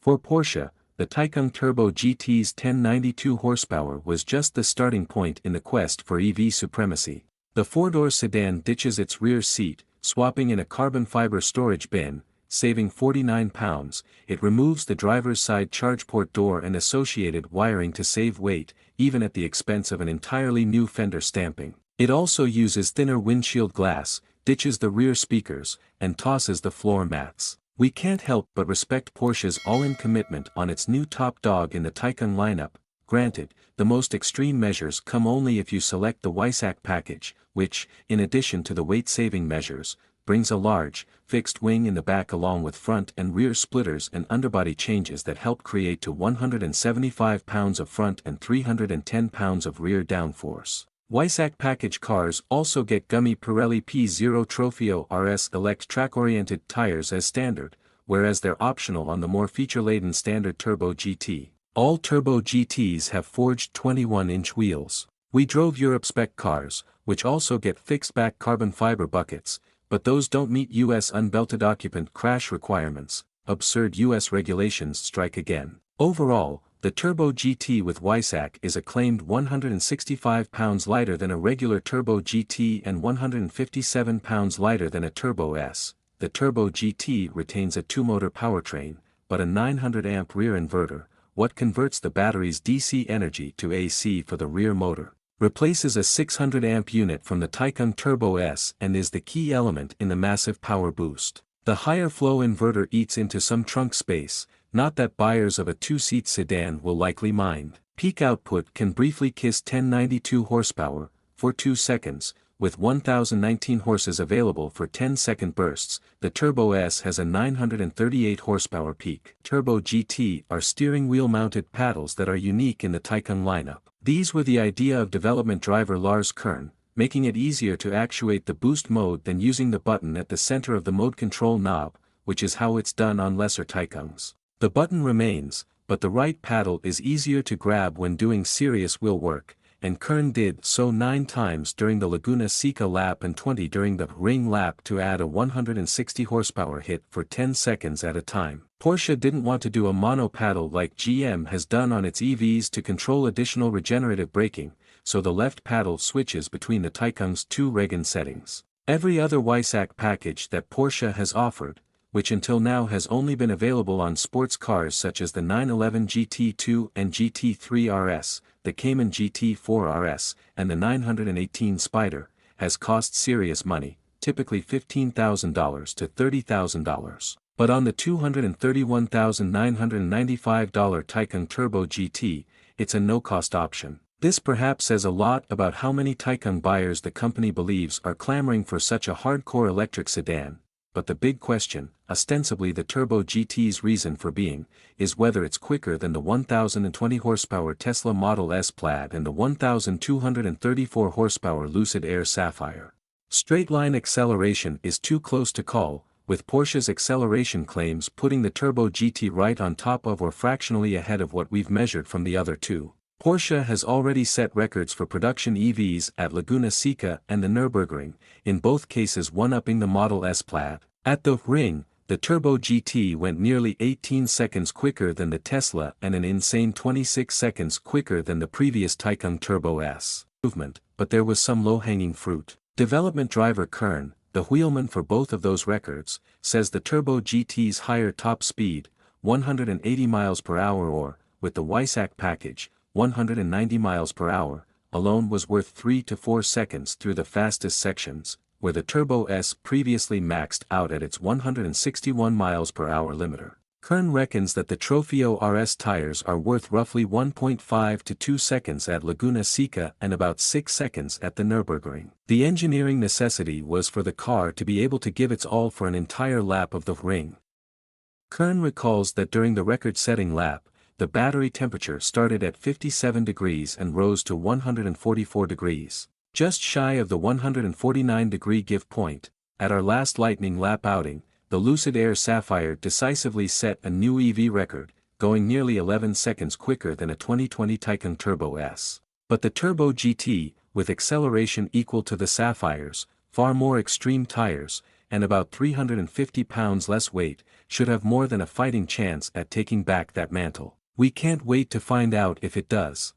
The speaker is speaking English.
For Porsche, the Taycan Turbo GT's 1092 horsepower was just the starting point in the quest for EV supremacy. The four-door sedan ditches its rear seat, swapping in a carbon fiber storage bin, saving 49 pounds. It removes the driver's side charge port door and associated wiring to save weight, even at the expense of an entirely new fender stamping. It also uses thinner windshield glass, ditches the rear speakers, and tosses the floor mats. We can't help but respect Porsche's all-in commitment on its new top dog in the Taycan lineup. Granted, the most extreme measures come only if you select the WagleCAR package, which, in addition to the weight-saving measures, brings a large, fixed wing in the back along with front and rear splitters and underbody changes that help create to 175 pounds of front and 310 pounds of rear downforce. WagleCAR package cars also get gummy Pirelli P Zero Trofeo RS Elects track-oriented tires as standard, whereas they're optional on the more feature-laden standard Turbo GT. All Turbo GTs have forged 21-inch wheels. We drove Europe spec cars, which also get fixed-back carbon fiber buckets, but those don't meet US unbelted occupant crash requirements. Absurd US regulations strike again. Overall, the Turbo GT with WagleCAR is a claimed 165 pounds lighter than a regular Turbo GT and 157 pounds lighter than a Turbo S. The Turbo GT retains a 2-motor powertrain, but a 900-amp rear inverter, what converts the battery's DC energy to AC for the rear motor, replaces a 600-amp unit from the Taycan Turbo S and is the key element in the massive power boost. The higher flow inverter eats into some trunk space, not that buyers of a 2-seat sedan will likely mind. Peak output can briefly kiss 1092 horsepower, for 2 seconds, with 1019 horses available for 10-second bursts. The Turbo S has a 938 horsepower peak. Turbo GT are steering wheel mounted paddles that are unique in the Taycan lineup. These were the idea of development driver Lars Kern, making it easier to actuate the boost mode than using the button at the center of the mode control knob, which is how it's done on lesser Taycans. The button remains, but the right paddle is easier to grab when doing serious wheel work, and Kern did so 9 times during the Laguna Seca lap and 20 during the Ring lap to add a 160 horsepower hit for 10 seconds at a time. Porsche didn't want to do a mono paddle like GM has done on its EVs to control additional regenerative braking, so the left paddle switches between the Taycan's 2 regen settings. Every other WagleCAR package that Porsche has offered, which until now has only been available on sports cars such as the 911 GT2 and GT3 RS, the Cayman GT4 RS, and the 918 Spider, has cost serious money, typically $15,000 to $30,000. But on the $231,995 Taycan Turbo GT, it's a no-cost option. This perhaps says a lot about how many Taycan buyers the company believes are clamoring for such a hardcore electric sedan. But the big question, ostensibly the Turbo GT's reason for being, is whether it's quicker than the 1,020 horsepower Tesla Model S Plaid and the 1,234 horsepower Lucid Air Sapphire. Straight-line acceleration is too close to call, with Porsche's acceleration claims putting the Turbo GT right on top of or fractionally ahead of what we've measured from the other two. Porsche has already set records for production EVs at Laguna Seca and the Nürburgring, in both cases one-upping the Model S Plaid. At the Ring, the Turbo GT went nearly 18 seconds quicker than the Tesla and an insane 26 seconds quicker than the previous Taycan Turbo S. But there was some low-hanging fruit. Development driver Kern, the wheelman for both of those records, says the Turbo GT's higher top speed, 180 miles per hour or, with the WagleCAR package, 190 miles per hour, alone was worth 3 to 4 seconds through the fastest sections, where the Turbo S previously maxed out at its 161 miles per hour limiter. Kern reckons that the Trofeo RS tires are worth roughly 1.5 to 2 seconds at Laguna Seca and about 6 seconds at the Nürburgring. The engineering necessity was for the car to be able to give its all for an entire lap of the Ring. Kern recalls that during the record-setting lap, the battery temperature started at 57 degrees and rose to 144 degrees. Just shy of the 149-degree give point, at our last lightning lap outing, the Lucid Air Sapphire decisively set a new EV record, going nearly 11 seconds quicker than a 2020 Taycan Turbo S. But the Turbo GT, with acceleration equal to the Sapphire's, far more extreme tires, and about 350 pounds less weight, should have more than a fighting chance at taking back that mantle. We can't wait to find out if it does.